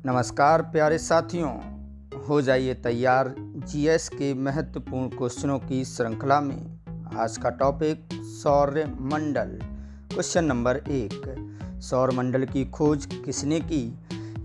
नमस्कार प्यारे साथियों, हो जाइए तैयार जीएस के महत्वपूर्ण क्वेश्चनों की श्रृंखला में। आज का टॉपिक सौर मंडल। क्वेश्चन नंबर 1, सौर मंडल की खोज किसने की?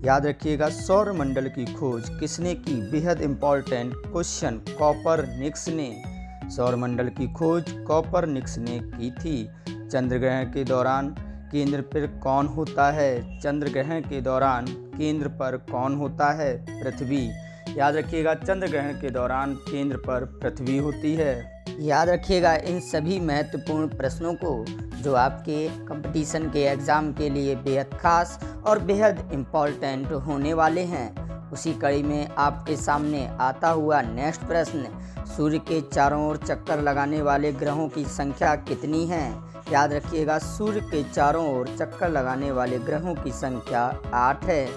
याद रखिएगा, सौर मंडल की खोज किसने की? बेहद इंपॉर्टेंट क्वेश्चन, कोपरनिकस ने। सौर मंडल की खोज कोपरनिकस ने की थी। चंद्र ग्रहण के दौरान केंद्र पर कौन होता है? चंद्र ग्रहण के दौरान केंद्र पर कौन होता है? पृथ्वी। याद रखिएगा, चंद्र ग्रहण के दौरान केंद्र पर पृथ्वी होती है। याद रखिएगा इन सभी महत्वपूर्ण प्रश्नों को जो आपके कंपटीशन के एग्ज़ाम के लिए बेहद खास और बेहद इम्पॉर्टेंट होने वाले हैं। उसी कड़ी में आपके सामने आता हुआ नेक्स्ट प्रश्न, सूर्य के चारों ओर चक्कर लगाने वाले ग्रहों की संख्या कितनी है? याद रखिएगा, सूर्य के चारों ओर चक्कर लगाने वाले ग्रहों की संख्या 8 है।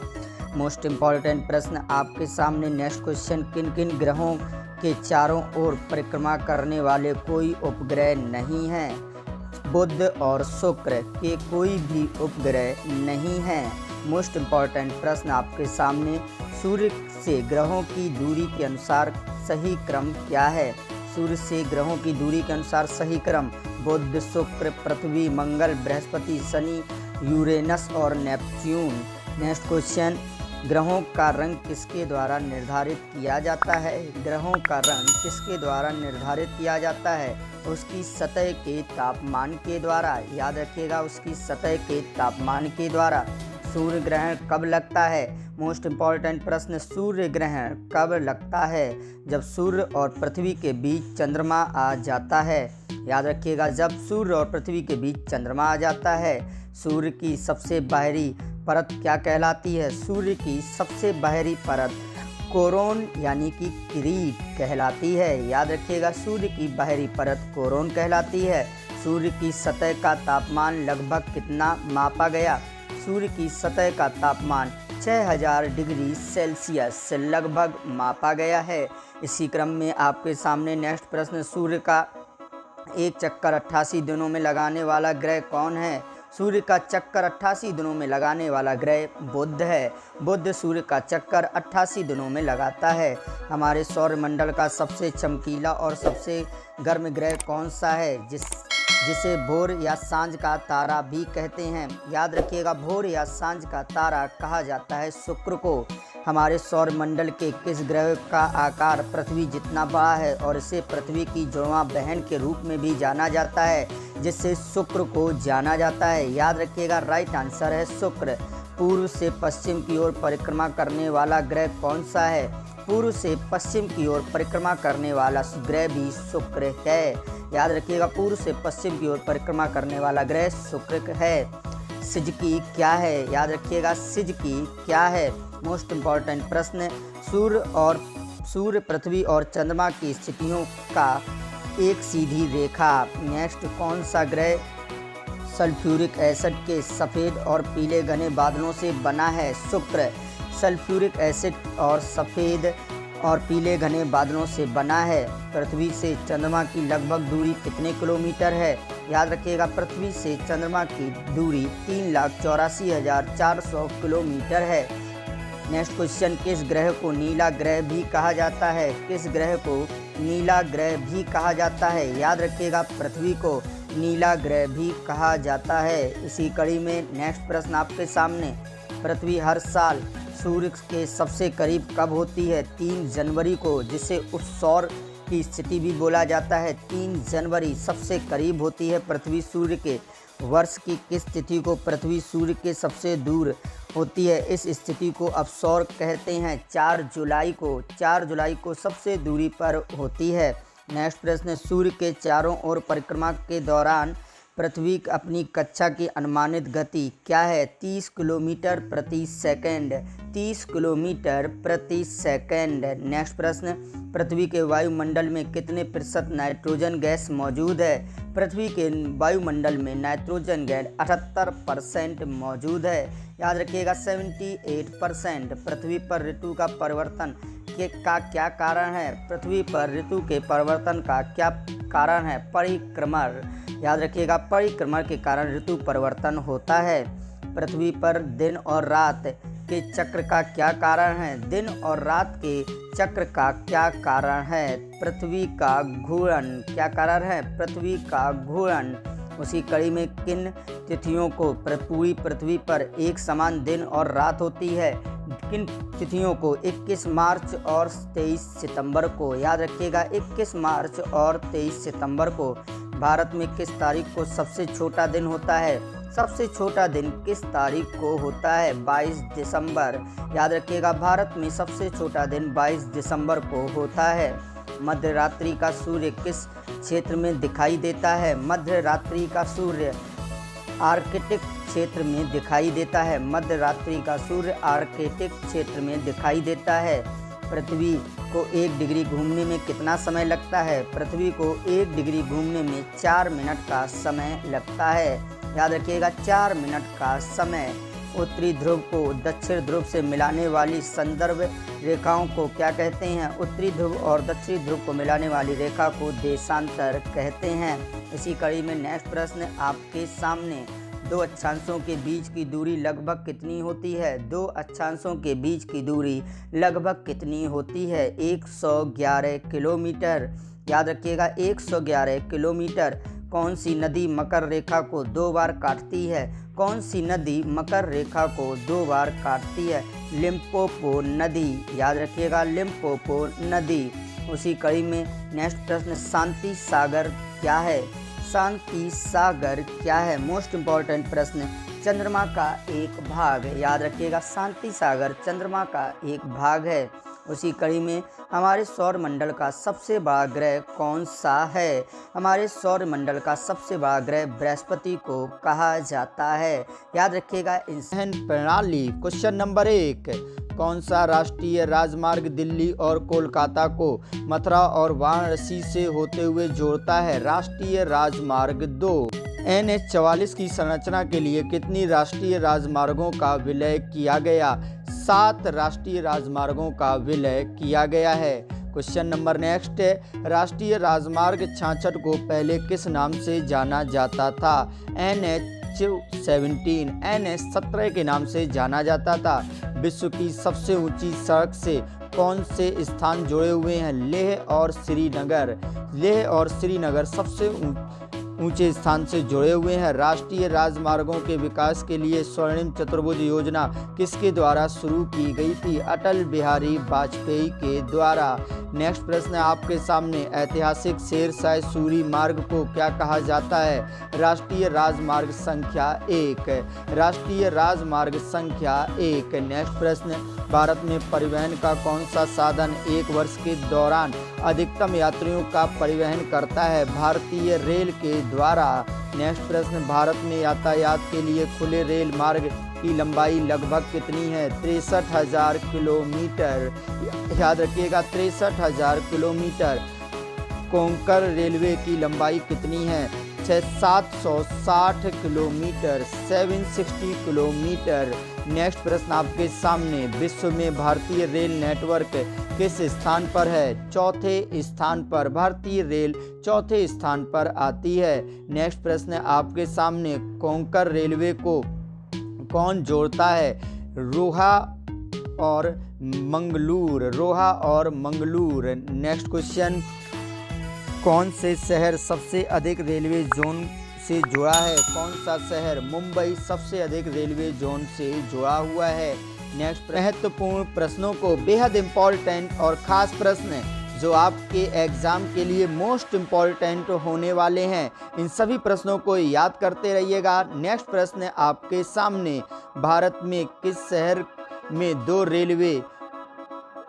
मोस्ट इम्पॉर्टेंट प्रश्न आपके सामने नेक्स्ट क्वेश्चन, किन किन ग्रहों के चारों ओर परिक्रमा करने वाले कोई उपग्रह नहीं है? बुध और शुक्र के कोई भी उपग्रह नहीं है। मोस्ट इम्पॉर्टेंट प्रश्न आपके सामने, सूर्य से ग्रहों की दूरी के अनुसार सही क्रम क्या है? सूर्य से ग्रहों की दूरी के अनुसार सही क्रम बुध, शुक्र, पृथ्वी, मंगल, बृहस्पति, शनि, यूरेनस और नेपच्यून। नेक्स्ट क्वेश्चन, ग्रहों का रंग किसके द्वारा निर्धारित किया जाता है? ग्रहों का रंग किसके द्वारा निर्धारित किया जाता है? उसकी सतह के तापमान के द्वारा। याद रखिएगा, उसकी सतह के तापमान के द्वारा। सूर्य ग्रहण कब लगता है? मोस्ट इम्पॉर्टेंट प्रश्न, सूर्य ग्रहण कब लगता है? जब सूर्य और पृथ्वी के बीच चंद्रमा आ जाता है। याद रखिएगा, जब सूर्य और पृथ्वी के बीच चंद्रमा आ जाता है। सूर्य की सबसे बाहरी परत क्या कहलाती है? सूर्य की सबसे बाहरी परत कोरोन यानी कि किरीट कहलाती है। याद रखिएगा, सूर्य की बाहरी परत कोरोन कहलाती है। सूर्य की सतह का तापमान लगभग कितना मापा गया? सूर्य की सतह का तापमान 6000 डिग्री सेल्सियस से लगभग मापा गया है। इसी क्रम में आपके सामने नेक्स्ट प्रश्न, सूर्य का एक चक्कर 88 दिनों में लगाने वाला ग्रह कौन है? सूर्य का चक्कर 88 दिनों में लगाने वाला ग्रह बुध है। बुध सूर्य का चक्कर 88 दिनों में लगाता है। हमारे सौर मंडल का सबसे चमकीला और सबसे गर्म ग्रह कौन सा है, जिसे भोर या सांझ का तारा भी कहते हैं? याद रखिएगा, भोर या सांझ का तारा कहा जाता है शुक्र को। हमारे सौर मंडल के किस ग्रह का आकार पृथ्वी जितना बड़ा है और इसे पृथ्वी की जुड़वां बहन के रूप में भी जाना जाता है, जिससे शुक्र को जाना जाता है? याद रखिएगा, राइट आंसर है शुक्र। पूर्व से पश्चिम की ओर परिक्रमा करने वाला ग्रह कौन सा है? पूर्व से पश्चिम की ओर परिक्रमा करने वाला ग्रह भी शुक्र है। याद रखिएगा, पूर्व से पश्चिम की ओर परिक्रमा करने वाला ग्रह शुक्र है। सिजकी क्या है? याद रखिएगा, सिजकी क्या है? मोस्ट इम्पॉर्टेंट प्रश्न, सूर्य, पृथ्वी और चंद्रमा की स्थितियों का एक सीधी रेखा। नेक्स्ट, कौन सा ग्रह सल्फ्यूरिक एसिड के सफ़ेद और पीले घने बादलों से बना है? शुक्र। सल्फ्यूरिक एसिड और सफ़ेद और पीले घने बादलों से बना है। पृथ्वी से चंद्रमा की लगभग दूरी कितने किलोमीटर है? याद रखिएगा, पृथ्वी से चंद्रमा की दूरी 3,84,400 किलोमीटर है। नेक्स्ट क्वेश्चन, किस ग्रह को नीला ग्रह भी कहा जाता है? किस ग्रह को नीला ग्रह भी कहा जाता है? याद रखिएगा, पृथ्वी को नीला ग्रह भी कहा जाता है। इसी कड़ी में नेक्स्ट प्रश्न आपके सामने, पृथ्वी हर साल सूर्य के सबसे करीब कब होती है? 3 जनवरी को, जिसे उत्सौर की स्थिति भी बोला जाता है। 3 जनवरी सबसे करीब होती है पृथ्वी सूर्य के। वर्ष की किस तिथि को पृथ्वी सूर्य के सबसे दूर होती है? इस स्थिति को अपसौर कहते हैं। 4 जुलाई को, 4 जुलाई को सबसे दूरी पर होती है। नेक्स्ट प्रश्न, सूर्य के चारों ओर परिक्रमा के दौरान पृथ्वी अपनी कक्षा की अनुमानित गति क्या है? 30 किलोमीटर प्रति सेकंड। 30 किलोमीटर प्रति सेकंड। नेक्स्ट प्रश्न, पृथ्वी के वायुमंडल में कितने प्रतिशत नाइट्रोजन गैस मौजूद है? पृथ्वी के वायुमंडल में नाइट्रोजन गैस 78% मौजूद है। याद रखिएगा, 78%। पृथ्वी पर ऋतु का परिवर्तन का क्या कारण है? पृथ्वी पर ऋतु के परिवर्तन का क्या कारण है? परिक्रमण। याद रखिएगा, परिक्रमण के कारण ऋतु परिवर्तन होता है। पृथ्वी पर दिन और रात के चक्र का क्या कारण है? दिन और रात के चक्र का क्या कारण है? पृथ्वी का घूर्णन। क्या कारण है? पृथ्वी का घूर्णन। उसी कड़ी में किन तिथियों को पूरी पृथ्वी पर एक समान दिन और रात होती है? किन तिथियों को? 21 मार्च और 23 सितंबर को। याद रखिएगा, 21 मार्च और 23 सितंबर को। भारत में किस तारीख को सबसे छोटा दिन होता है? सबसे छोटा दिन किस तारीख को होता है? 22 दिसंबर। याद रखिएगा, भारत में सबसे छोटा दिन 22 दिसंबर को होता है। मध्य रात्रि का सूर्य किस क्षेत्र में दिखाई देता है? मध्य रात्रि का सूर्य आर्कटिक क्षेत्र में दिखाई देता है। मध्य रात्रि का सूर्य आर्कटिक क्षेत्र में दिखाई देता है। पृथ्वी को 1 डिग्री घूमने में कितना समय लगता है? पृथ्वी को 1 डिग्री घूमने में 4 मिनट का समय लगता है। याद रखिएगा, 4 मिनट का समय। उत्तरी ध्रुव को दक्षिण ध्रुव से मिलाने वाली संदर्भ रेखाओं को क्या कहते हैं? उत्तरी ध्रुव और दक्षिणी ध्रुव को मिलाने वाली रेखा को देशांतर कहते हैं। इसी कड़ी में नेक्स्ट प्रश्न आपके सामने, दो अक्षांशों के बीच की दूरी लगभग कितनी होती है? दो अक्षांशों के बीच की दूरी लगभग कितनी होती है? 111 किलोमीटर। याद रखिएगा, 111 किलोमीटर। कौन सी नदी मकर रेखा को 2 बार काटती है? कौन सी नदी मकर रेखा को 2 बार काटती है? लिम्पोपो नदी। याद रखिएगा, लिम्पोपो नदी। उसी कड़ी में नेक्स्ट प्रश्न, शांति सागर क्या है? शांति सागर क्या है? मोस्ट इम्पॉर्टेंट प्रश्न। चंद्रमा का एक भाग। याद रखिएगा, शांति सागर चंद्रमा का एक भाग है। उसी कड़ी में हमारे सौरमंडल का सबसे बड़ा ग्रह कौन सा है? हमारे सौरमंडल का सबसे बड़ा ग्रह बृहस्पति को कहा जाता है। याद रखिएगा, इंधन प्रणाली। क्वेश्चन नंबर 1, कौन सा राष्ट्रीय राजमार्ग दिल्ली और कोलकाता को मथुरा और वाराणसी से होते हुए जोड़ता है? राष्ट्रीय राजमार्ग 2। NH-44 की संरचना के लिए कितनी राष्ट्रीय राजमार्गों का विलय किया गया? 7 राष्ट्रीय राजमार्गों का विलय किया गया है। क्वेश्चन नंबर नेक्स्ट है, राष्ट्रीय राजमार्ग 66 को पहले किस नाम से जाना जाता था? NH-17, NH-17 के नाम से जाना जाता था। विश्व की सबसे ऊंची सड़क से कौन से स्थान जुड़े हुए हैं? लेह और श्रीनगर। लेह और श्रीनगर सबसे ऊंचे स्थान से जुड़े हुए हैं। राष्ट्रीय राजमार्गों के विकास के लिए स्वर्णिम चतुर्भुज योजना किसके द्वारा शुरू की गई थी? अटल बिहारी वाजपेयी के द्वारा। नेक्स्ट प्रश्न आपके सामने, ऐतिहासिक शेरशाह सूरी मार्ग को क्या कहा जाता है? राष्ट्रीय राजमार्ग संख्या 1। राष्ट्रीय राजमार्ग संख्या 1। नेक्स्ट प्रश्न, भारत में परिवहन का कौन सा साधन 1 वर्ष के दौरान अधिकतम यात्रियों का परिवहन करता है? भारतीय रेल के द्वारा। नेक्स्ट प्रश्न, भारत में यातायात के लिए खुले रेल मार्ग की लंबाई लगभग कितनी है? 63,000 किलोमीटर। याद रखिएगा, 63,000 किलोमीटर। कोंकण रेलवे की लंबाई कितनी है? 760 किलोमीटर, 760 किलोमीटर। नेक्स्ट प्रश्न आपके सामने, विश्व में भारतीय रेल नेटवर्क किस स्थान पर है? चौथे स्थान पर। भारतीय रेल चौथे स्थान पर आती है। नेक्स्ट प्रश्न आपके सामने, कोंकण रेलवे को कौन जोड़ता है? रोहा और मंगलूर। रोहा और मंगलूर। नेक्स्ट क्वेश्चन, कौन से शहर सबसे अधिक रेलवे जोन से जुड़ा है? कौन सा शहर? मुंबई सबसे अधिक रेलवे जोन से जुड़ा हुआ है। नेक्स्ट, महत्वपूर्ण प्रश्नों को, बेहद इम्पॉर्टेंट और ख़ास प्रश्न जो आपके एग्ज़ाम के लिए मोस्ट इम्पॉर्टेंट होने वाले हैं, इन सभी प्रश्नों को याद करते रहिएगा। नेक्स्ट प्रश्न आपके सामने, भारत में किस शहर में 2 रेलवे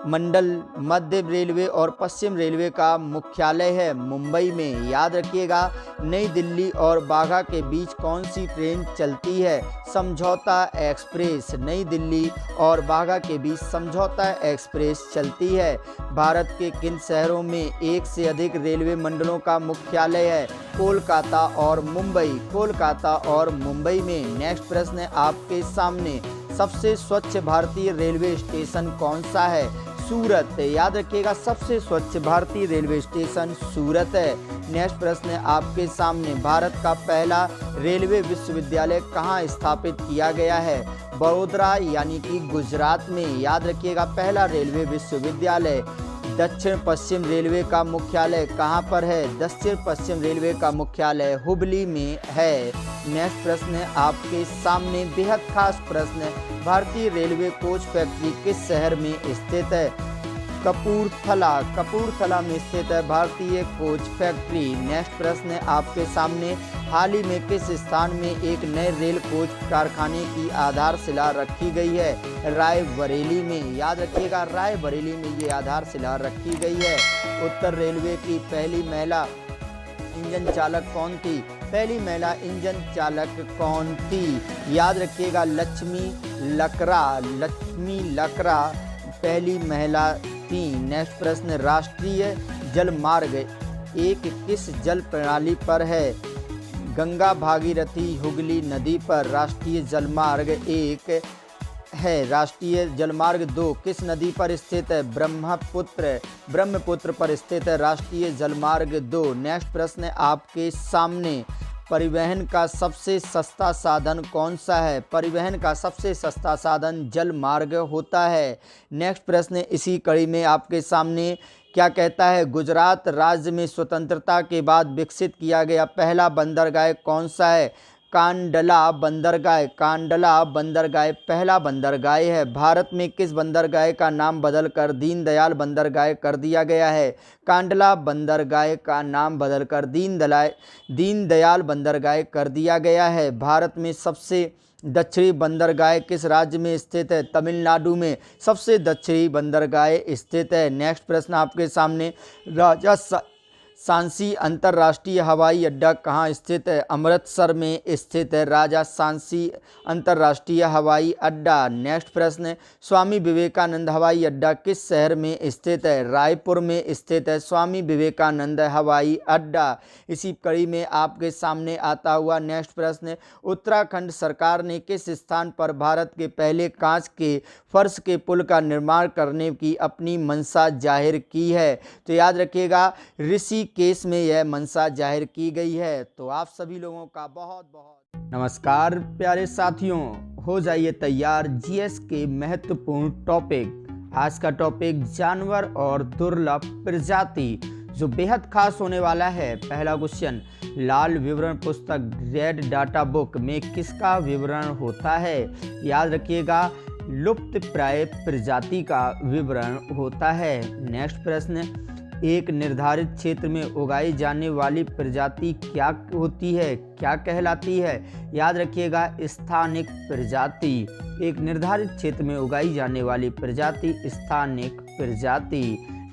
मंडल, मध्य रेलवे और पश्चिम रेलवे का मुख्यालय है? मुंबई में। याद रखिएगा, नई दिल्ली और बाघा के बीच कौन सी ट्रेन चलती है? समझौता एक्सप्रेस। नई दिल्ली और बाघा के बीच समझौता एक्सप्रेस चलती है। भारत के किन शहरों में 1 से अधिक रेलवे मंडलों का मुख्यालय है? कोलकाता और मुंबई। कोलकाता और मुंबई में। नेक्स्ट प्रश्न आपके सामने, सबसे स्वच्छ भारतीय रेलवे स्टेशन कौन सा है? सूरत। याद रखिएगा, सबसे स्वच्छ भारतीय रेलवे स्टेशन सूरत है। नेक्स्ट प्रश्न आपके सामने, भारत का पहला रेलवे विश्वविद्यालय कहाँ स्थापित किया गया है? बड़ोदरा यानी कि गुजरात में। याद रखिएगा पहला रेलवे विश्वविद्यालय। दक्षिण पश्चिम रेलवे का मुख्यालय कहाँ पर है? दक्षिण पश्चिम रेलवे का मुख्यालय हुबली में है। नेक्स्ट प्रश्न है आपके सामने बेहद खास प्रश्न। भारतीय रेलवे कोच फैक्ट्री किस शहर में स्थित है? कपूरथला। कपूरथला में स्थित है भारतीय कोच फैक्ट्री। नेक्स्ट प्रश्न है आपके सामने हाल ही में किस स्थान में एक नए रेल कोच कारखाने की आधारशिला रखी गई है? रायबरेली में। याद रखिएगा रायबरेली में ये आधारशिला रखी गई है। उत्तर रेलवे की पहली महिला इंजन चालक कौन थी? पहली महिला इंजन चालक कौन थी? याद रखिएगा लक्ष्मी लकड़ा। लक्ष्मी लकड़ा पहली महिला थी। नेक्स्ट प्रश्न राष्ट्रीय जलमार्ग एक किस जल प्रणाली पर है? गंगा भागीरथी हुगली नदी पर। राष्ट्रीय जलमार्ग एक है। राष्ट्रीय जलमार्ग 2 किस नदी पर स्थित है? ब्रह्मपुत्र। ब्रह्मपुत्र पर स्थित है राष्ट्रीय जलमार्ग 2। नेक्स्ट प्रश्न आपके सामने परिवहन का सबसे सस्ता साधन कौन सा है? परिवहन का सबसे सस्ता साधन जल मार्ग होता है। नेक्स्ट प्रश्न इसी कड़ी में आपके सामने क्या कहता है? गुजरात राज्य में स्वतंत्रता के बाद विकसित किया गया पहला बंदरगाह कौन सा है? कांडला बंदरगाह। कांडला बंदरगाह पहला बंदरगाह है। भारत में किस बंदरगाह का नाम बदलकर दीनदयाल बंदरगाह कर दिया गया है? कांडला बंदरगाह का नाम बदलकर दीनदयाल बंदरगाह कर दिया गया है। भारत में सबसे दक्षिणी बंदरगाह किस राज्य में स्थित है? तमिलनाडु में सबसे दक्षिणी बंदरगाह स्थित है। नेक्स्ट प्रश्न आपके सामने राजा सांसी अंतर्राष्ट्रीय हवाई अड्डा कहाँ स्थित है? अमृतसर में स्थित है राजा सांसी अंतर्राष्ट्रीय हवाई अड्डा। नेक्स्ट प्रश्न स्वामी विवेकानंद हवाई अड्डा किस शहर में स्थित है? रायपुर में स्थित है स्वामी विवेकानंद हवाई अड्डा। इसी कड़ी में आपके सामने आता हुआ नेक्स्ट प्रश्न उत्तराखंड सरकार ने किस स्थान पर भारत के पहले कांच के फर्श के पुल का निर्माण करने की अपनी मंशा जाहिर की है? तो याद रखिएगा ऋषिकेश में यह मंशा जाहिर की गई है। तो आप सभी लोगों का बहुत बहुत नमस्कार प्यारे साथियों, हो जाइए तैयार जीएस के महत्वपूर्ण टॉपिक। आज का टॉपिक जानवर और दुर्लभ प्रजाति जो बेहद खास होने वाला है। पहला क्वेश्चन लाल विवरण पुस्तक रेड डाटा बुक में किसका विवरण होता है? याद रखिएगा लुप्त प्राय प्रजाति का विवरण होता है। नेक्स्ट प्रश्न एक निर्धारित क्षेत्र में उगाई जाने वाली प्रजाति क्या होती है, क्या कहलाती है? याद रखिएगा स्थानिक प्रजाति। एक निर्धारित क्षेत्र में उगाई जाने वाली प्रजाति स्थानिक प्रजाति।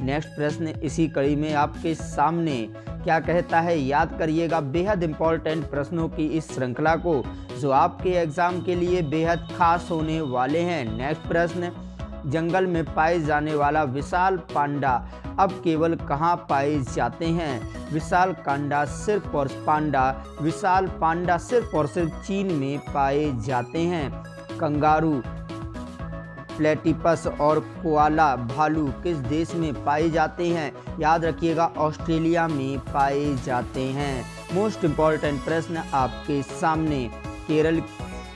नेक्स्ट प्रश्न इसी कड़ी में आपके सामने क्या कहता है? याद करिएगा बेहद इंपॉर्टेंट प्रश्नों की इस श्रृंखला को जो आपके एग्जाम के लिए बेहद खास होने वाले हैं। नेक्स्ट प्रश्न जंगल में पाए जाने वाला विशाल पांडा अब केवल कहाँ पाए जाते हैं? विशाल पांडा सिर्फ और सिर्फ चीन में पाए जाते हैं। कंगारू प्लेटिपस और कोआला भालू किस देश में पाए जाते हैं? याद रखिएगा ऑस्ट्रेलिया में पाए जाते हैं। मोस्ट इम्पॉर्टेंट प्रश्न आपके सामने केरल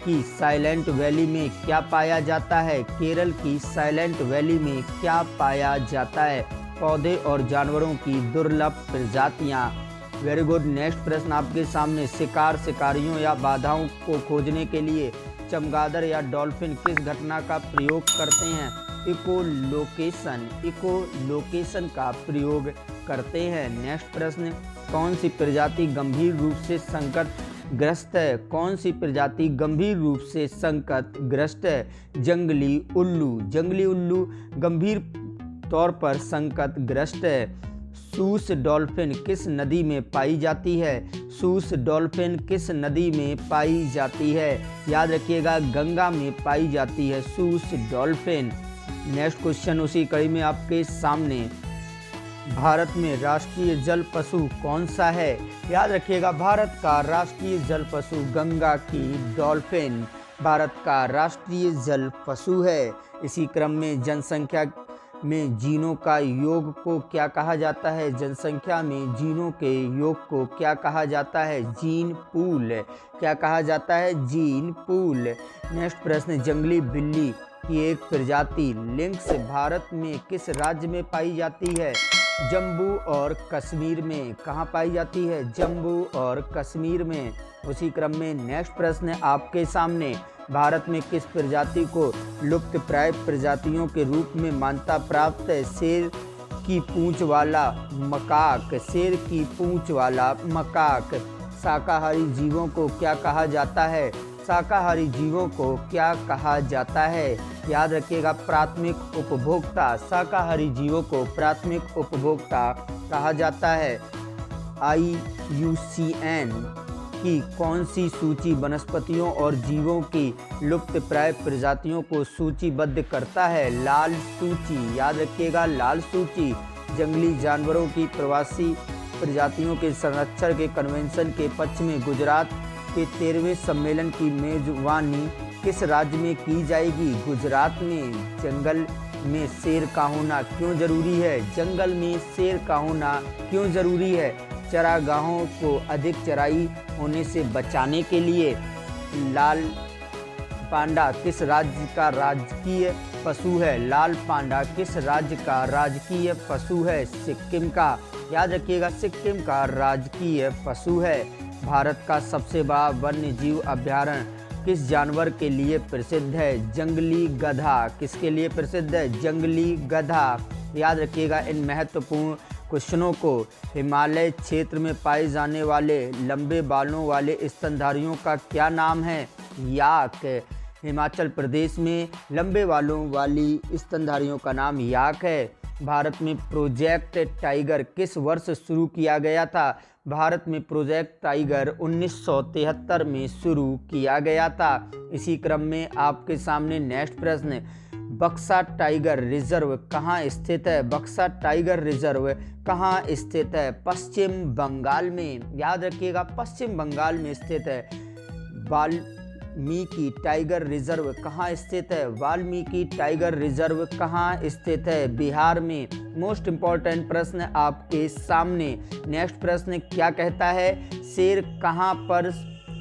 की साइलेंट वैली में क्या पाया जाता है? केरल की साइलेंट वैली में क्या पाया जाता है? पौधे और जानवरों की दुर्लभ प्रजातियां। Very good. नेक्स्ट प्रश्न आपके सामने शिकारियों या बाधाओं को खोजने के लिए चमगादड़ या डॉल्फिन किस घटना का प्रयोग करते हैं? इकोलोकेशन का प्रयोग करते हैं। नेक्स्ट प्रश्न कौन सी प्रजाति गंभीर रूप से संकटग्रस्त है? कौन सी प्रजाति गंभीर रूप से संकटग्रस्त है? जंगली उल्लू गंभीर तौर पर संकटग्रस्त है। सूस डॉल्फिन किस नदी में पाई जाती है? सूस डॉल्फिन किस नदी में पाई जाती है? याद रखिएगा गंगा में पाई जाती है सूस डॉल्फिन। नेक्स्ट क्वेश्चन उसी कड़ी में आपके सामने भारत में राष्ट्रीय जल पशु कौन सा है? याद रखिएगा भारत का राष्ट्रीय जल पशु गंगा की डॉल्फिन भारत का राष्ट्रीय जल पशु है। इसी क्रम में जनसंख्या में जीनों का योग को क्या कहा जाता है? जनसंख्या में जीनों के योग को क्या कहा जाता है? Gene pool. क्या कहा जाता है? Gene pool. नेक्स्ट प्रश्न, जंगली बिल्ली की एक प्रजाति लिंक्स भारत में किस राज्य में पाई जाती है? जम्मू और कश्मीर में। कहाँ पाई जाती है? जम्मू और कश्मीर में। उसी क्रम में नेक्स्ट प्रश्न आपके सामने, भारत में किस प्रजाति को लुप्त प्राय प्रजातियों के रूप में मान्यता प्राप्त है? शेर की पूंछ वाला मकाक। शेर की पूंछ वाला मकाक। शाकाहारी जीवों को क्या कहा जाता है? शाकाहारी जीवों को क्या कहा जाता है? याद रखिएगा, प्राथमिक उपभोक्ता। शाकाहारी जीवों को प्राथमिक उपभोक्ता कहा जाता है। IUCN की कौन सी सूची वनस्पतियों और जीवों की लुप्त प्राय प्रजातियों को सूचीबद्ध करता है? लाल सूची। याद रखिएगा, लाल सूची। जंगली जानवरों की प्रवासी प्रजातियों के संरक्षण के कन्वेंशन के पक्ष में गुजरात के 13वें सम्मेलन की मेजबानी किस राज्य में की जाएगी? गुजरात में। जंगल में शेर का होना क्यों जरूरी है? जंगल में शेर का होना क्यों जरूरी है? चरागाहों को अधिक चराई होने से बचाने के लिए। लाल पांडा किस राज्य का राजकीय पशु है? लाल पांडा किस राज्य का राजकीय पशु है? सिक्किम का। याद रखिएगा, सिक्किम का राजकीय पशु है। भारत का सबसे बड़ा वन्य जीव अभयारण्य किस जानवर के लिए प्रसिद्ध है? जंगली गधा। किसके लिए प्रसिद्ध है? जंगली गधा। याद रखिएगा, इन महत्वपूर्ण क्वेश्चनों को। हिमालय क्षेत्र में पाए जाने वाले लंबे बालों वाले स्तनधारियों का क्या नाम है? याक। हिमाचल प्रदेश में लंबे बालों वाली स्तनधारियों का नाम याक है। भारत में प्रोजेक्ट टाइगर किस वर्ष शुरू किया गया था? भारत में प्रोजेक्ट टाइगर 1973 में शुरू किया गया था। इसी क्रम में आपके सामने नेक्स्ट प्रश्न, बक्सा टाइगर रिजर्व कहाँ स्थित है? बक्सा टाइगर रिजर्व कहाँ स्थित है? पश्चिम बंगाल में। याद रखिएगा, पश्चिम बंगाल में स्थित है। वाल्मीकि टाइगर रिजर्व कहाँ स्थित है? वाल्मीकि टाइगर रिजर्व कहाँ स्थित है? बिहार में। मोस्ट इम्पॉर्टेंट प्रश्न आपके सामने। नेक्स्ट प्रश्न क्या कहता है? शेर कहाँ पर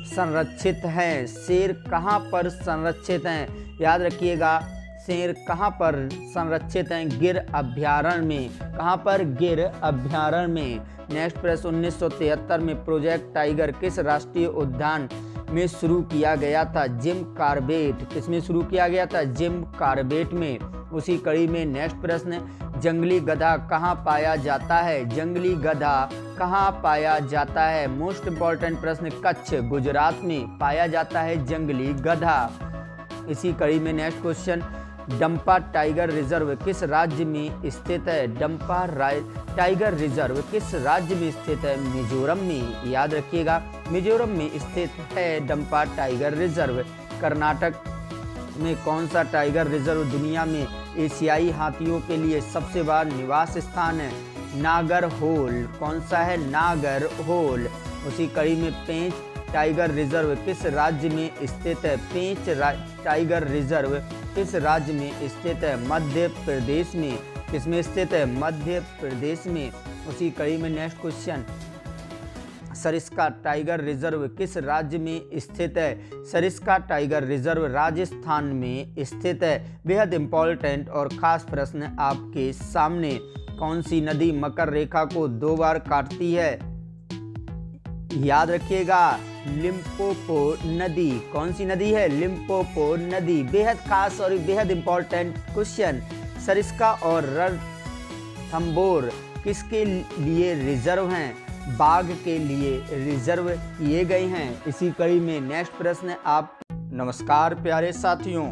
संरक्षित हैं? शेर कहाँ पर संरक्षित हैं? याद रखिएगा, शेर कहाँ पर संरक्षित हैं? गिर अभयारण्य में। कहाँ पर? गिर अभयारण्य में। नेक्स्ट प्रश्न, 1973 में प्रोजेक्ट टाइगर किस राष्ट्रीय उद्यान में शुरू किया गया था? Jim Corbett. किस में शुरू किया गया था? जिम कॉर्बेट में। उसी कड़ी में नेक्स्ट प्रश्न, जंगली गधा कहाँ पाया जाता है? जंगली गधा कहाँ पाया जाता है? मोस्ट इम्पॉर्टेंट प्रश्न, कच्छ गुजरात में पाया जाता है जंगली गधा। इसी कड़ी में next question, Dampa tiger reserve किस राज्य में स्थित है? डंपा टाइगर रिजर्व किस राज्य में स्थित है? मिजोरम में। याद रखिएगा, मिजोरम में स्थित है डंपा टाइगर रिजर्व। कर्नाटक में कौन सा टाइगर रिजर्व दुनिया में एशियाई हाथियों के लिए सबसे बड़ा निवास स्थान है? नागरहोल। कौन सा है? नागरहोल। उसी कड़ी में पेंच टाइगर रिजर्व किस राज्य में स्थित है? पेंच टाइगर रिजर्व किस राज्य में स्थित है? मध्य प्रदेश में। किसमें स्थित है? मध्य प्रदेश में। उसी कड़ी में next question, Sariska tiger reserve किस राज्य में स्थित है? सरिस्का टाइगर रिजर्व राजस्थान में स्थित है। बेहद इंपॉर्टेंट और खास प्रश्न आपके सामने, कौन सी नदी मकर रेखा को 2 बार काटती है? याद रखिएगा, लिम्पोपो नदी। कौन सी नदी है? लिम्पोपो नदी। बेहद खास और बेहद इंपॉर्टेंट क्वेश्चन, सरिस्का और रणथंबोर किसके लिए रिजर्व हैं? बाघ के लिए रिजर्व किए गए हैं। इसी कड़ी में नेक्स्ट प्रश्न आप। नमस्कार प्यारे साथियों,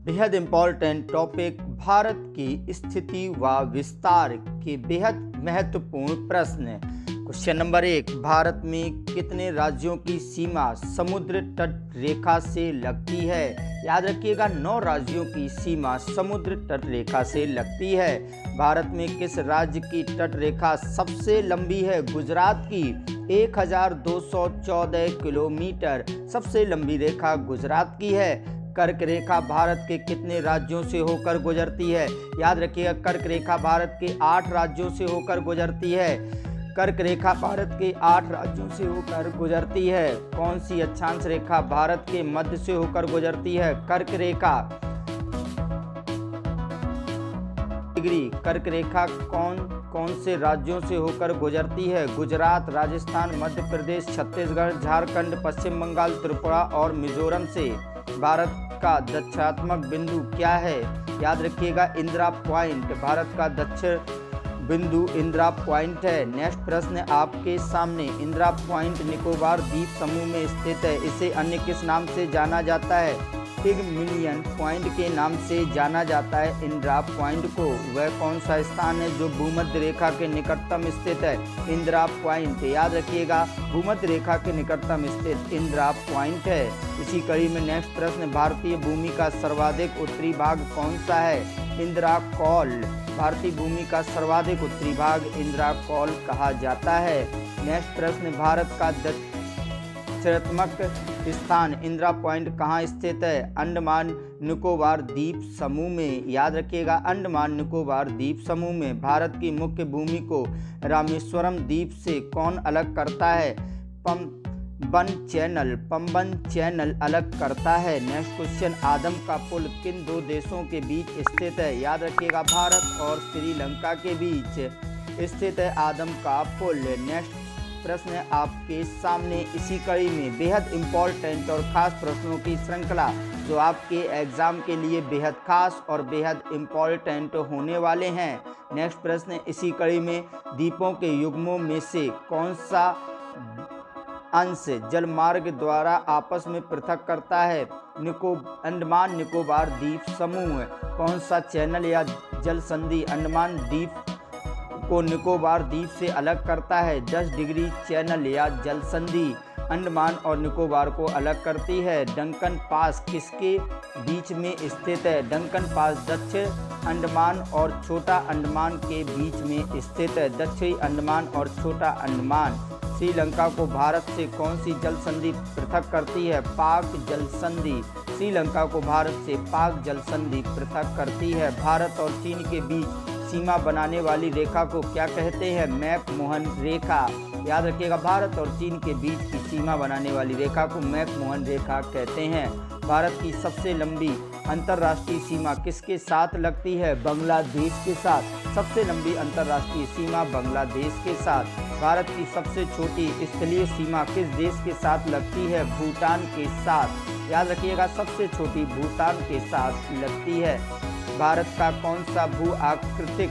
बेहद इंपॉर्टेंट टॉपिक, भारत की स्थिति व विस्तार के बेहद महत्वपूर्ण प्रश्न। क्वेश्चन नंबर 1, भारत में कितने राज्यों की सीमा समुद्र तट रेखा से लगती है? याद रखिएगा, 9 राज्यों की सीमा समुद्र तट रेखा से लगती है। भारत में किस राज्य की तट रेखा सबसे लंबी है? गुजरात की 1214 किलोमीटर सबसे लंबी रेखा गुजरात की है। कर्क रेखा भारत के कितने राज्यों से होकर गुजरती है? याद रखिएगा, कर्क रेखा भारत के 8 राज्यों से होकर गुजरती है। कर्क रेखा भारत के 8 राज्यों से होकर गुजरती है। कौन सी अक्षांश रेखा भारत के मध्य से होकर गुजरती है? कर्क रेखा। डिग्री कर्क रेखा कौन से राज्यों से होकर गुजरती है? गुजरात, राजस्थान, मध्य प्रदेश, छत्तीसगढ़, झारखंड, पश्चिम बंगाल, त्रिपुरा और मिजोरम से। भारत का दक्षिणात्मक बिंदु क्या है? याद रखिएगा, इंदिरा पॉइंट। भारत का दक्षिण बिंदु इंदिरा पॉइंट है। नेक्स्ट प्रश्न आपके सामने। इंदिरा पॉइंट निकोबार द्वीप समूह में स्थित है। इसे अन्य किस नाम से जाना जाता है? पिगमिलियन पॉइंट के नाम से जाना जाता है इंदिरा पॉइंट को। वह कौन सा स्थान है जो भूमध्य रेखा के निकटतम स्थित है? इंदिरा पॉइंट। याद रखिएगा, भूमध्य रेखा के निकटतम स्थित इंदिरा पॉइंट है। इसी कड़ी में नेक्स्ट प्रश्न, भारतीय भूमि का सर्वाधिक उत्तरी भाग कौन सा है? इंदिरा कौल। भारतीय भूमि का सर्वाधिक उत्तरी भाग इंदिरा कौल कहा जाता है। नेक्स्ट प्रश्न, भारत का दक्षिणात्मक स्थान इंदिरा पॉइंट कहाँ स्थित है? अंडमान निकोबार द्वीप समूह में। याद रखिएगा, अंडमान निकोबार द्वीप समूह में। भारत की मुख्य भूमि को रामेश्वरम द्वीप से कौन अलग करता है? पंबन चैनल अलग करता है। नेक्स्ट क्वेश्चन, आदम का पुल किन 2 देशों के बीच स्थित है? याद रखिएगा, भारत और श्रीलंका के बीच स्थित है आदम का पुल। नेक्स्ट प्रश्न आपके सामने। इसी कड़ी में बेहद इम्पोर्टेंट और ख़ास प्रश्नों की श्रृंखला जो आपके एग्ज़ाम के लिए बेहद खास और बेहद इम्पोर्टेंट होने वाले हैं। नेक्स्ट प्रश्न, इसी कड़ी में द्वीपों के युग्मों में से कौन सा अंश जलमार्ग द्वारा आपस में पृथक करता है? अंडमान निकोबार द्वीप समूह। कौन सा चैनल या जल संधि अंडमान द्वीप को निकोबार द्वीप से अलग करता है? 10 डिग्री चैनल या जल संधि अंडमान और निकोबार को अलग करती है। डंकन पास किसके बीच में स्थित है? डंकन पास दक्षिण अंडमान और छोटा अंडमान के बीच में स्थित है। दक्षिणी अंडमान और छोटा अंडमान। श्रीलंका को भारत से कौन सी जल संधि पृथक करती है? पाक जल संधि। श्रीलंका को भारत से पाक जल संधि पृथक करती है। भारत और चीन के बीच सीमा बनाने वाली रेखा को क्या कहते हैं? मैकमोहन रेखा। याद रखिएगा, भारत और चीन के बीच की सीमा बनाने वाली रेखा को मैकमोहन रेखा कहते हैं। भारत की सबसे लंबी अंतर्राष्ट्रीय सीमा किसके साथ लगती है? बांग्लादेश के साथ। सबसे लंबी अंतर्राष्ट्रीय सीमा बांग्लादेश के साथ। भारत की सबसे छोटी स्थलीय सीमा किस देश के साथ लगती है? भूटान के साथ। याद रखिएगा, सबसे छोटी भूटान के साथ लगती है। भारत का कौन सा भू आकृतिक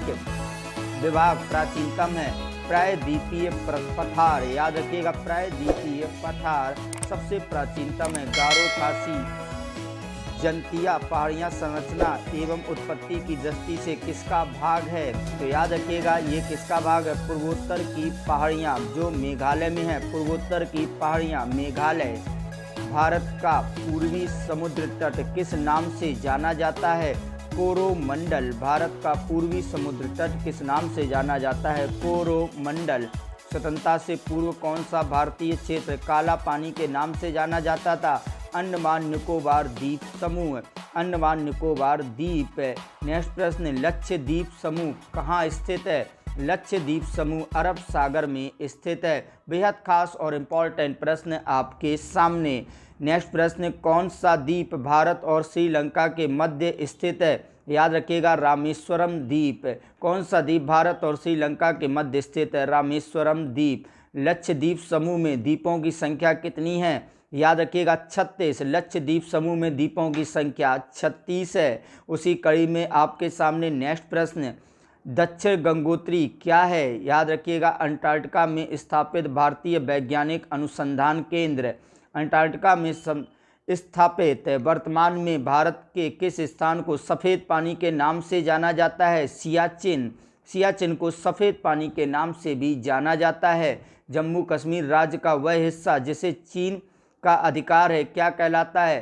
विभाग प्राचीनतम है? प्रायद्वीपीय पठार। याद रखिएगा, प्रायद्वीपीय पठार सबसे प्राचीनतम है। गारो खासी जंतिया पहाड़ियाँ संरचना एवं उत्पत्ति की दृष्टि से किसका भाग है? तो याद रखिएगा, ये किसका भाग है? पूर्वोत्तर की पहाड़ियाँ जो मेघालय में है। पूर्वोत्तर की पहाड़ियाँ मेघालय। भारत का पूर्वी समुद्र तट किस नाम से जाना जाता है? कोरोमंडल। भारत का पूर्वी समुद्र तट किस नाम से जाना जाता है? कोरोमंडल। स्वतंत्रता से पूर्व कौन सा भारतीय क्षेत्र काला पानी के नाम से जाना जाता था? अंडमान निकोबार द्वीप समूह। अंडमान निकोबार द्वीप। नेक्स्ट प्रश्न, लक्षद्वीप समूह कहाँ स्थित है? लक्षद्वीप समूह अरब सागर में स्थित है। बेहद खास और इम्पोर्टेंट प्रश्न आपके सामने। नेक्स्ट प्रश्न, कौन सा द्वीप भारत और श्रीलंका के मध्य स्थित है? याद रखिएगा, रामेश्वरम द्वीप। कौन सा द्वीप भारत और श्रीलंका के मध्य स्थित है? रामेश्वरम द्वीप। लक्षद्वीप समूह में द्वीपों की संख्या कितनी है? याद रखिएगा, 36। लक्षद्वीप समूह में द्वीपों की संख्या 36 है। उसी कड़ी में आपके सामने नेक्स्ट प्रश्न, दक्षिण गंगोत्री क्या है? याद रखिएगा, अंटार्कटिका में स्थापित भारतीय वैज्ञानिक अनुसंधान केंद्र। अंटार्कटिका में स्थापित वर्तमान में भारत के किस स्थान को सफ़ेद पानी के नाम से जाना जाता है? सियाचिन। सियाचिन को सफ़ेद पानी के नाम से भी जाना जाता है। जम्मू कश्मीर राज्य का वह हिस्सा जिसे चीन का अधिकार है क्या कहलाता है?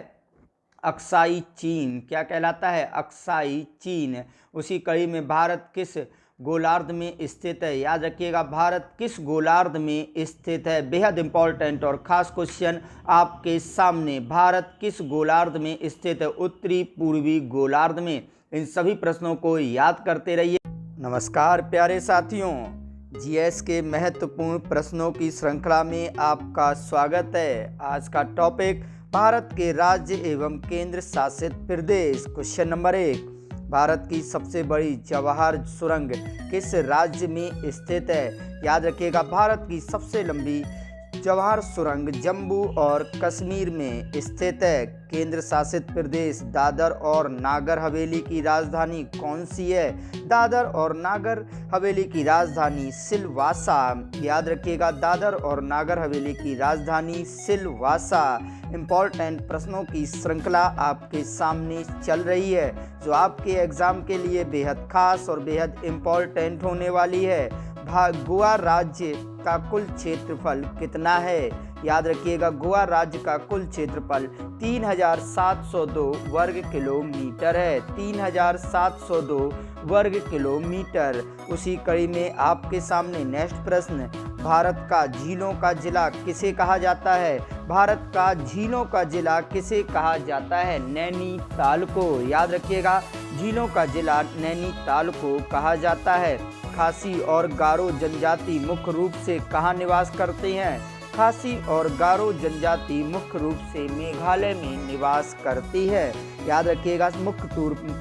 अक्साई चीन। क्या कहलाता है? अक्साई चीन। उसी कड़ी में भारत किस गोलार्ध में स्थित है? याद रखिएगा, भारत किस गोलार्ध में स्थित है? बेहद इंपॉर्टेंट और खास क्वेश्चन आपके सामने। भारत किस गोलार्ध में स्थित है? उत्तरी पूर्वी गोलार्ध में। इन सभी प्रश्नों को याद करते रहिए। नमस्कार प्यारे साथियों, जीएस के महत्वपूर्ण प्रश्नों की श्रृंखला में आपका स्वागत है। आज का टॉपिक भारत के राज्य एवं केंद्र शासित प्रदेश। क्वेश्चन नंबर 1, भारत की सबसे बड़ी जवाहर सुरंग किस राज्य में स्थित है? याद रखिएगा, भारत की सबसे लंबी जवाहर सुरंग जम्मू और कश्मीर में स्थित है। केंद्र शासित प्रदेश दादर और नागर हवेली की राजधानी कौन सी है? दादर और नागर हवेली की राजधानी सिलवासा। याद रखिएगा, दादर और नागर हवेली की राजधानी सिलवासा। इंपॉर्टेंट प्रश्नों की श्रृंखला आपके सामने चल रही है, जो आपके एग्जाम के लिए बेहद खास और बेहद इम्पॉर्टेंट होने वाली है। गोवा राज्य का कुल क्षेत्रफल कितना है? याद रखिएगा, गोवा राज्य का कुल क्षेत्रफल 3702 वर्ग किलोमीटर है। 3702 वर्ग किलोमीटर। उसी कड़ी में आपके सामने नेक्स्ट प्रश्न, भारत का झीलों का जिला किसे कहा जाता है? भारत का झीलों का जिला किसे कहा जाता है? नैनीताल को। याद रखिएगा, झीलों का जिला नैनीताल को कहा जाता है। खासी और गारो जनजाति मुख्य रूप से कहाँ निवास करते हैं? खासी और गारो जनजाति मुख्य रूप से मेघालय में निवास करती है। याद रखिएगा, मुख्य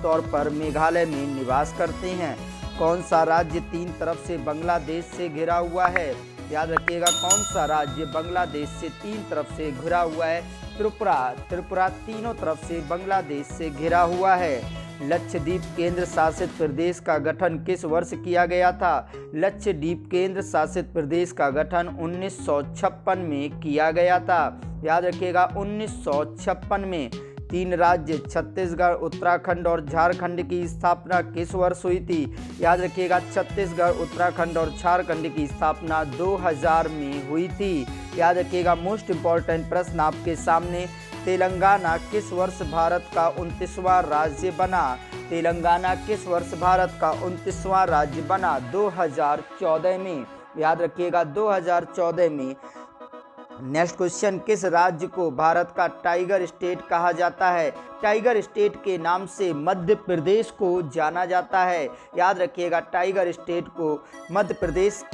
तौर पर मेघालय में निवास करते हैं। कौन सा राज्य तीन तरफ से बांग्लादेश से घिरा हुआ है? याद रखिएगा, कौन सा राज्य बांग्लादेश से तीन तरफ से घिरा हुआ है? त्रिपुरा। त्रिपुरा तीनों तरफ से बांग्लादेश से घिरा हुआ है। लक्षद्वीप केंद्र शासित प्रदेश का गठन किस वर्ष किया गया था? लक्षद्वीप केंद्र शासित प्रदेश का गठन 1956 में किया गया था। याद रखिएगा, 1956 में। तीन राज्य छत्तीसगढ़, उत्तराखंड और झारखंड की स्थापना किस वर्ष हुई थी? याद रखिएगा, छत्तीसगढ़, उत्तराखंड और झारखंड की स्थापना 2000 में हुई थी। याद रखिएगा, मोस्ट इम्पॉर्टेंट प्रश्न आपके सामने, तेलंगाना किस वर्ष भारत का 29वां राज्य बना? तेलंगाना किस वर्ष भारत का 29वां राज्य बना? 2014 में। याद रखिएगा, 2014 में। नेक्स्ट क्वेश्चन, किस राज्य को भारत का टाइगर स्टेट कहा जाता है? टाइगर स्टेट के नाम से मध्य प्रदेश को जाना जाता है। याद रखिएगा, टाइगर स्टेट को मध्य प्रदेश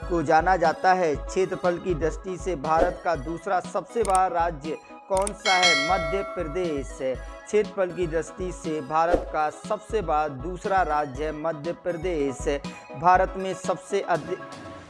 को जाना जाता है। क्षेत्रफल की दृष्टि से भारत का दूसरा सबसे बड़ा राज्य कौन सा है? मध्य प्रदेश। क्षेत्रफल की दृष्टि से भारत का सबसे बड़ा दूसरा राज्य है मध्य प्रदेश। भारत में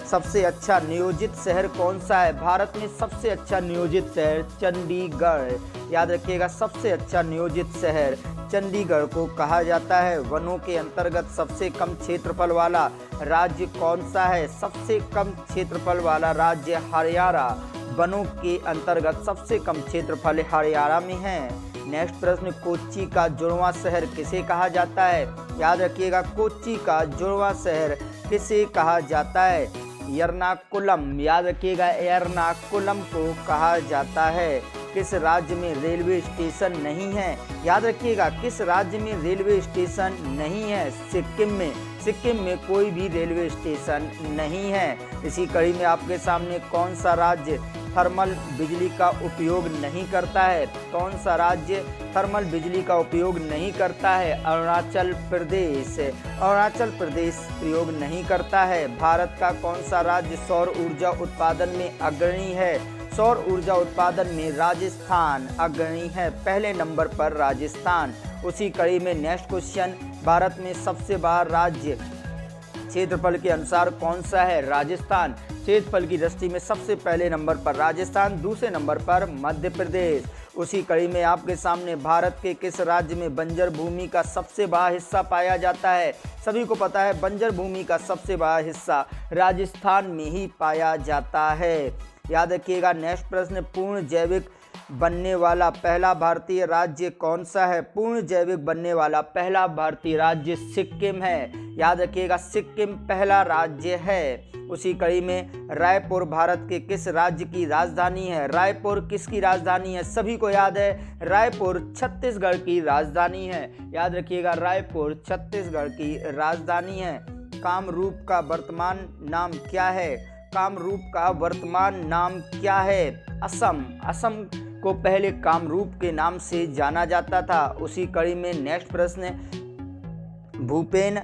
सबसे अच्छा नियोजित शहर कौन सा है? भारत में सबसे अच्छा नियोजित शहर चंडीगढ़। याद रखिएगा, सबसे अच्छा नियोजित शहर चंडीगढ़ को कहा जाता है। वनों के अंतर्गत सबसे कम क्षेत्रफल वाला राज्य कौन सा है? सबसे कम क्षेत्रफल वाला राज्य हरियाणा। वनों के अंतर्गत सबसे कम क्षेत्रफल हरियाणा में है। नेक्स्ट प्रश्न, कोच्चि का जुड़वां शहर किसे कहा जाता है? याद रखिएगा, कोच्चि का जुड़वां शहर किसे कहा जाता है? एर्नाकुलम। याद रखिएगा, एर्नाकुलम को कहा जाता है। किस राज्य में रेलवे स्टेशन नहीं है? याद रखिएगा, किस राज्य में रेलवे स्टेशन नहीं है? सिक्किम में। सिक्किम में कोई भी रेलवे स्टेशन नहीं है। इसी कड़ी में आपके सामने कौन सा राज्य थर्मल बिजली का उपयोग नहीं करता है? कौन सा राज्य थर्मल बिजली का उपयोग नहीं करता है? अरुणाचल प्रदेश। अरुणाचल प्रदेश प्रयोग नहीं करता है। भारत का कौन सा राज्य सौर ऊर्जा उत्पादन में अग्रणी है? सौर ऊर्जा उत्पादन में राजस्थान अग्रणी है, पहले नंबर पर राजस्थान। उसी कड़ी में नेक्स्ट क्वेश्चन, भारत में सबसे बड़ा राज्य क्षेत्रफल के अनुसार कौन सा है? राजस्थान। क्षेत्रफल की दृष्टि में सबसे पहले नंबर पर राजस्थान, दूसरे नंबर पर मध्य प्रदेश। उसी कड़ी में आपके सामने भारत के किस राज्य में बंजर भूमि का सबसे बड़ा हिस्सा पाया जाता है? सभी को पता है, बंजर भूमि का सबसे बड़ा हिस्सा राजस्थान में ही पाया जाता है। याद रखिएगा, नेक्स्ट प्रश्न, पूर्ण जैविक बनने वाला पहला भारतीय राज्य कौन सा है? पूर्ण जैविक बनने वाला पहला भारतीय राज्य सिक्किम है। याद रखिएगा, सिक्किम पहला राज्य है। उसी कड़ी में रायपुर भारत के किस राज्य की राजधानी है? रायपुर किसकी राजधानी है? सभी को याद है, रायपुर छत्तीसगढ़ की राजधानी है। याद रखिएगा, रायपुर छत्तीसगढ़ की राजधानी है। कामरूप का वर्तमान नाम क्या है? कामरूप का वर्तमान नाम क्या है? असम। असम को पहले कामरूप के नाम से जाना जाता था। उसी कड़ी में नेक्स्ट प्रश्न, भूपेन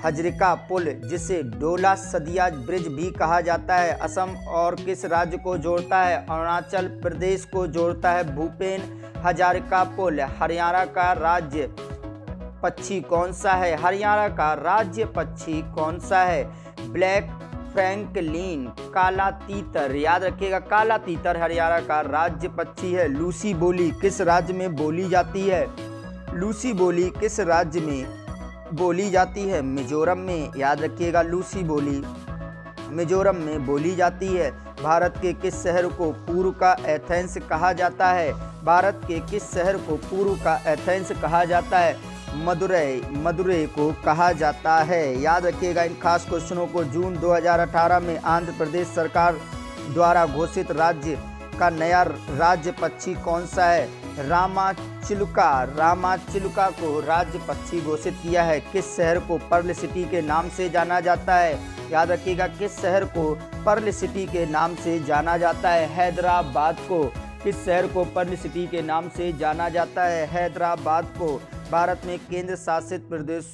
हजरिका पुल जिसे डोला सदिया ब्रिज भी कहा जाता है, असम और किस राज्य को जोड़ता है? अरुणाचल प्रदेश को जोड़ता है। भूपेन हजारिका पुल हरियाणा का राज्य पक्षी कौन सा है? हरियाणा का राज्य पक्षी कौन सा है? ब्लैक फ्रैंकलिन काला तीतर, याद रखिएगा काला तीतर हरियाणा का राज्य पक्षी है। लूसी बोली किस राज्य में बोली जाती है? लूसी बोली किस राज्य में बोली जाती है? मिजोरम में, याद रखिएगा लूसी बोली मिजोरम में बोली जाती है। भारत के किस शहर को पूर्व का एथेंस कहा जाता है? भारत के किस शहर को पूर्व का एथेंस कहा जाता है? मदुरै को कहा जाता है। याद रखिएगा इन खास क्वेश्चनों को। जून 2018 में आंध्र प्रदेश सरकार द्वारा घोषित राज्य का नया राज्य पक्षी कौन सा है? रामाचिलुका। रामाचिलुका को राज्य पक्षी घोषित किया है। किस शहर को पर्ल सिटी के नाम से जाना जाता है? याद रखिएगा किस शहर को पर्ल सिटी के नाम से जाना जाता है? हैदराबाद को। किस शहर को पर्ल सिटी के नाम से जाना जाता है? हैदराबाद को। भारत में केंद्र शासित प्रदेश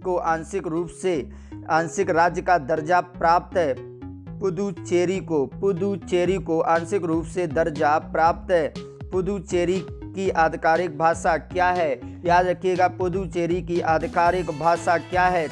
को आंशिक राज्य का दर्जा प्राप्त है। पुदुचेरी को आंशिक रूप से दर्जा प्राप्त है। पुदुचेरी की आधिकारिक भाषा क्या है? याद रखिएगा पुदुचेरी की आधिकारिक भाषा क्या है?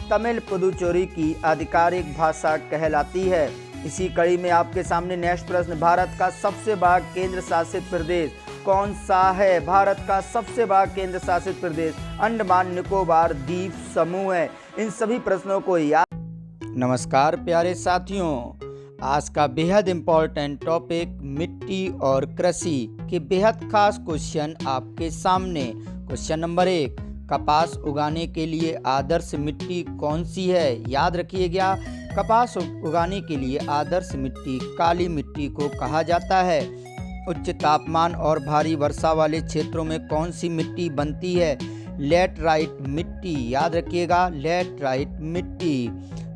तमिल पुदुचेरी की आधिकारिक भाषा कहलाती है। इसी कड़ी में आपके सामने नेक्स्ट प्रश्न, भारत का सबसे बड़ा केंद्र शासित प्रदेश कौन सा है? भारत का सबसे बड़ा केंद्र शासित प्रदेश अंडमान निकोबार द्वीप समूह है। इन सभी प्रश्नों को याद। नमस्कार प्यारे साथियों, आज का बेहद इम्पोर्टेंट टॉपिक मिट्टी और कृषि के बेहद खास क्वेश्चन आपके सामने। क्वेश्चन नंबर 1, कपास उगाने के लिए आदर्श मिट्टी कौन सी है? याद रखिएगा कपास उगाने के लिए आदर्श मिट्टी काली मिट्टी को कहा जाता है। उच्च तापमान और भारी वर्षा वाले क्षेत्रों में कौन सी मिट्टी बनती है? लैटराइट मिट्टी, याद रखिएगा लैटराइट मिट्टी।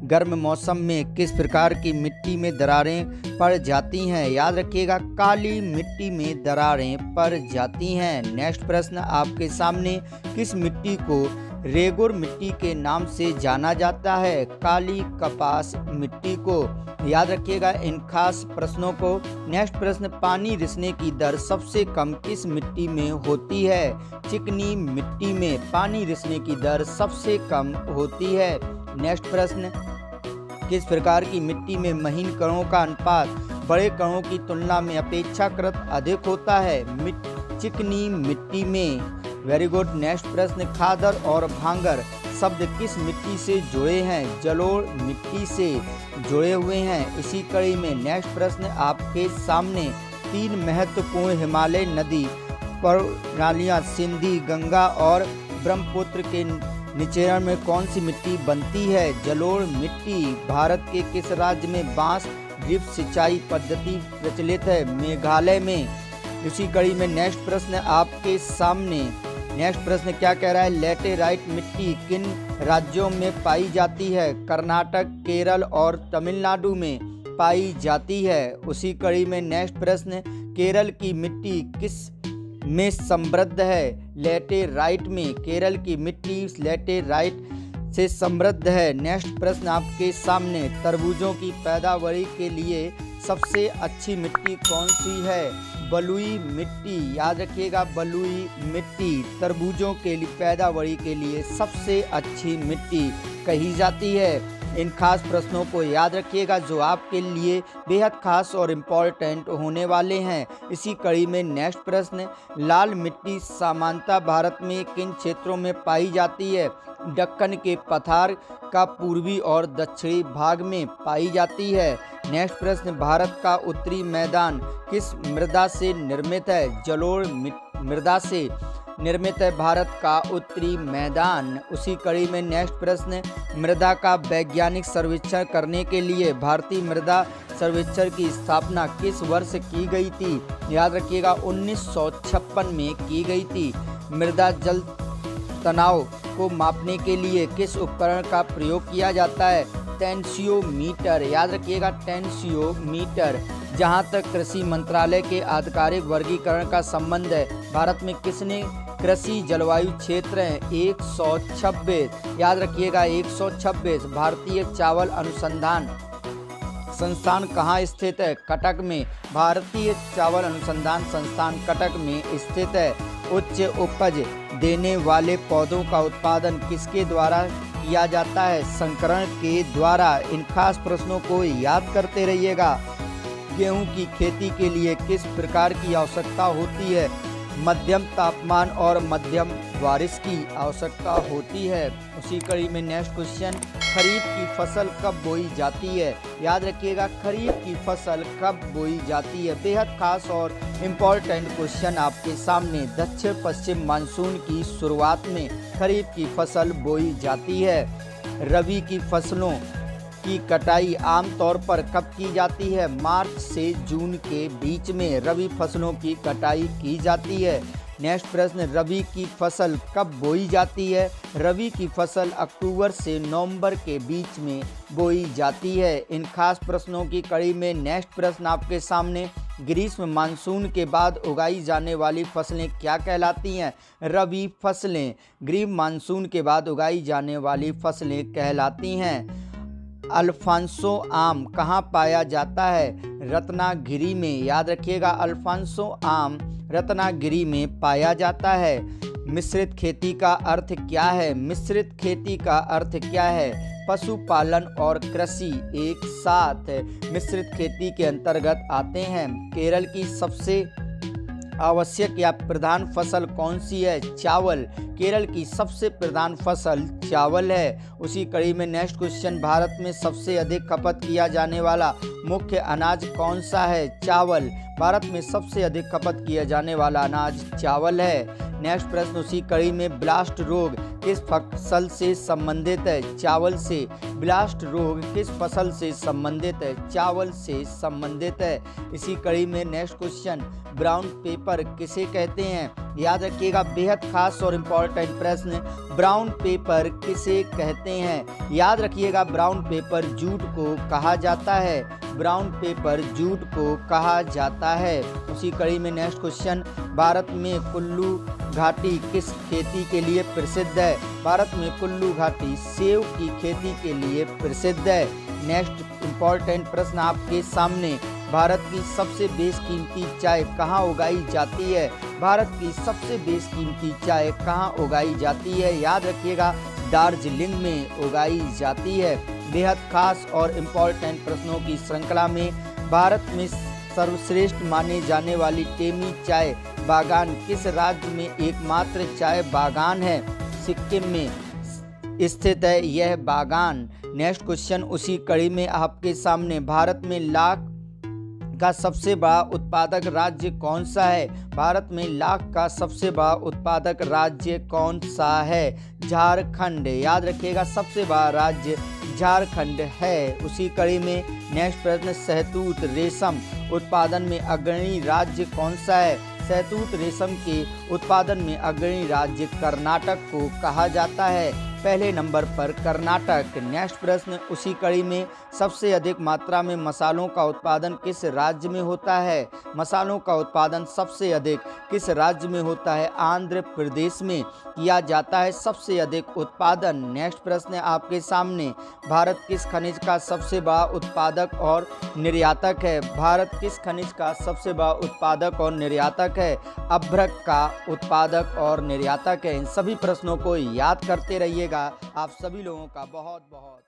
गर्म मौसम में किस प्रकार की मिट्टी में दरारें पड़ जाती हैं? याद रखिएगा काली मिट्टी में दरारें पड़ जाती हैं। नेक्स्ट प्रश्न आपके सामने, किस मिट्टी को रेगुर मिट्टी के नाम से जाना जाता है? काली कपास मिट्टी को। याद रखिएगा इन खास प्रश्नों को। नेक्स्ट प्रश्न, पानी रिसने की दर सबसे कम किस मिट्टी में होती है? चिकनी मिट्टी में पानी रिसने की दर सबसे कम होती है। नेक्स्ट प्रश्न, किस प्रकार की मिट्टी में महीन कणों का अनुपात बड़े कणों की तुलना में अपेक्षाकृत अधिक होता है? चिकनी मिट्टी में। Very good. नेक्स्ट प्रश्न, खादर और भांगर शब्द किस मिट्टी से जुड़े हैं? जलोढ़ मिट्टी से जुड़े हुए हैं। इसी कड़ी में नेक्स्ट प्रश्न आपके सामने, 3 महत्वपूर्ण हिमालय नदी प्रणालियां सिंधी, गंगा और ब्रह्मपुत्र के निचेरण में कौन सी मिट्टी बनती है? जलोढ़ मिट्टी। भारत के किस राज्य में बांस ड्रिप सिंचाई पद्धति प्रचलित है? मेघालय में। इसी कड़ी में नेक्स्ट प्रश्न आपके सामने। नेक्स्ट प्रश्न क्या कह रहा है? लैटेराइट मिट्टी किन राज्यों में पाई जाती है? कर्नाटक, केरल और तमिलनाडु में पाई जाती है। उसी कड़ी में नेक्स्ट प्रश्न, केरल की मिट्टी किस में समृद्ध है? लैटेराइट में। केरल की मिट्टी लैटेराइट से समृद्ध है। नेक्स्ट प्रश्न आपके सामने, तरबूजों की पैदावारी के लिए सबसे अच्छी मिट्टी कौन सी है? बलुई मिट्टी। याद रखिएगा बलुई मिट्टी तरबूजों के लिए पैदावारी के लिए सबसे अच्छी मिट्टी कही जाती है। इन खास प्रश्नों को याद रखिएगा जो आपके लिए बेहद खास और इम्पोर्टेंट होने वाले हैं। इसी कड़ी में नेक्स्ट प्रश्न, लाल मिट्टी सामान्यतः भारत में किन क्षेत्रों में पाई जाती है? दक्कन के पठार का पूर्वी और दक्षिणी भाग में पाई जाती है। नेक्स्ट प्रश्न, भारत का उत्तरी मैदान किस मृदा से निर्मित है? जलोढ़ मृदा से निर्मित है भारत का उत्तरी मैदान। उसी कड़ी में नेक्स्ट प्रश्न, मृदा का वैज्ञानिक सर्वेक्षण करने के लिए भारतीय मृदा सर्वेक्षण की स्थापना किस वर्ष की गई थी? याद रखिएगा 1956 में की गई थी। मृदा जल तनाव को मापने के लिए किस उपकरण का प्रयोग किया जाता है? टेंसियोमीटर। याद रखिएगा, टेंसियोमीटर। जहां तक कृषि मंत्रालय के आधिकारिक वर्गीकरण का संबंध है, भारत में किसने कृषि जलवायु क्षेत्र है? 126। याद रखिएगा, 126। भारतीय चावल अनुसंधान संस्थान कहाँ स्थित है? कटक में। भारतीय चावल अनुसंधान संस्थान कटक में स्थित है। उच्च उपज देने वाले पौधों का उत्पादन किसके द्वारा किया जाता है? संकरण के द्वारा। इन खास प्रश्नों को याद करते रहिएगा। गेहूं की खेती के लिए किस प्रकार की आवश्यकता होती है? मध्यम तापमान और मध्यम बारिश की आवश्यकता होती है। उसी कड़ी में नेक्स्ट क्वेश्चन, खरीफ की फसल कब बोई जाती है? याद रखिएगा, खरीफ की फसल कब बोई जाती है? बेहद खास और इम्पोर्टेंट क्वेश्चन आपके सामने। दक्षिण पश्चिम मानसून की शुरुआत में खरीफ की फसल बोई जाती है। रबी की फसलों की कटाई आमतौर पर कब की जाती है? मार्च से जून के बीच में रबी फसलों की कटाई की जाती है। नेक्स्ट प्रश्न, रबी की फसल कब बोई जाती है? रबी की फसल अक्टूबर से नवंबर के बीच में बोई जाती है। इन खास प्रश्नों की कड़ी में नेक्स्ट प्रश्न आपके सामने, ग्रीष्म मानसून के बाद उगाई जाने वाली फसलें क्या कहलाती हैं? रबी फसलें। ग्रीष्म मानसून के बाद उगाई जाने वाली फसलें कहलाती हैं। अल्फांसो आम कहाँ पाया जाता है? रत्नागिरी में। याद रखिएगा, अल्फांसो आम रत्नागिरी में पाया जाता है। मिश्रित खेती का अर्थ क्या है? मिश्रित खेती का अर्थ क्या है? पशुपालन और कृषि एक साथ मिश्रित खेती के अंतर्गत आते हैं। केरल की सबसे आवश्यक या प्रधान फसल कौन सी है? चावल। केरल की सबसे प्रधान फसल चावल है। उसी कड़ी में नेक्स्ट क्वेश्चन, भारत में सबसे अधिक खपत किया जाने वाला मुख्य अनाज कौन सा है? चावल। भारत में सबसे अधिक खपत किया जाने वाला अनाज चावल है। नेक्स्ट प्रश्न उसी कड़ी में, ब्लास्ट रोग किस फसल से संबंधित है? चावल से। ब्लास्ट रोग किस फसल से संबंधित है? चावल से संबंधित है। इसी कड़ी में नेक्स्ट क्वेश्चन, ब्राउन पेपर किसे कहते हैं? याद रखिएगा, बेहद खास और इम्पोर्टेंट प्रश्न, ब्राउन पेपर किसे कहते हैं? याद रखिएगा, ब्राउन पेपर जूट को कहा जाता है। ब्राउन पेपर जूट को कहा जाता है। उसी कड़ी में नेक्स्ट क्वेश्चन, भारत में कुल्लू घाटी किस खेती के लिए प्रसिद्ध है? भारत में कुल्लू घाटी सेब की खेती के लिए प्रसिद्ध है। नेक्स्ट इम्पोर्टेंट प्रश्न आपके सामने, भारत की सबसे बेशकीमती चाय कहाँ उगाई जाती है? भारत की सबसे बेशकीमती चाय कहाँ उगाई जाती है? याद रखिएगा, दार्जिलिंग में उगाई जाती है। बेहद खास और इम्पोर्टेंट प्रश्नों की श्रृंखला में, भारत में सर्वश्रेष्ठ माने जाने वाली टेमी चाय बागान किस राज्य में एकमात्र चाय बागान है? सिक्किम में स्थित है यह बागान। नेक्स्ट क्वेश्चन उसी कड़ी में आपके सामने, भारत में लाख का सबसे बड़ा उत्पादक राज्य कौन सा है? भारत में लाख का सबसे बड़ा उत्पादक राज्य कौन सा है? झारखंड। याद रखिएगा, सबसे बड़ा राज्य झारखंड है। उसी कड़ी में नेक्स्ट प्रश्न, शहतूत रेशम उत्पादन में अग्रणी राज्य कौन सा है? शहतूत रेशम के उत्पादन में अग्रणी राज्य कर्नाटक को कहा जाता है। पहले नंबर पर कर्नाटक। नेक्स्ट प्रश्न उसी कड़ी में, सबसे अधिक मात्रा में मसालों का उत्पादन किस राज्य में होता है? मसालों का उत्पादन सबसे अधिक किस राज्य में होता है? आंध्र प्रदेश में किया जाता है सबसे अधिक उत्पादन। नेक्स्ट प्रश्न आपके सामने, भारत किस खनिज का सबसे बड़ा उत्पादक और निर्यातक है? भारत किस खनिज का सबसे बड़ा उत्पादक और निर्यातक है? अभ्रक का उत्पादक और निर्यातक है। इन सभी प्रश्नों को याद करते रहिएगा। आप सभी लोगों का बहुत बहुत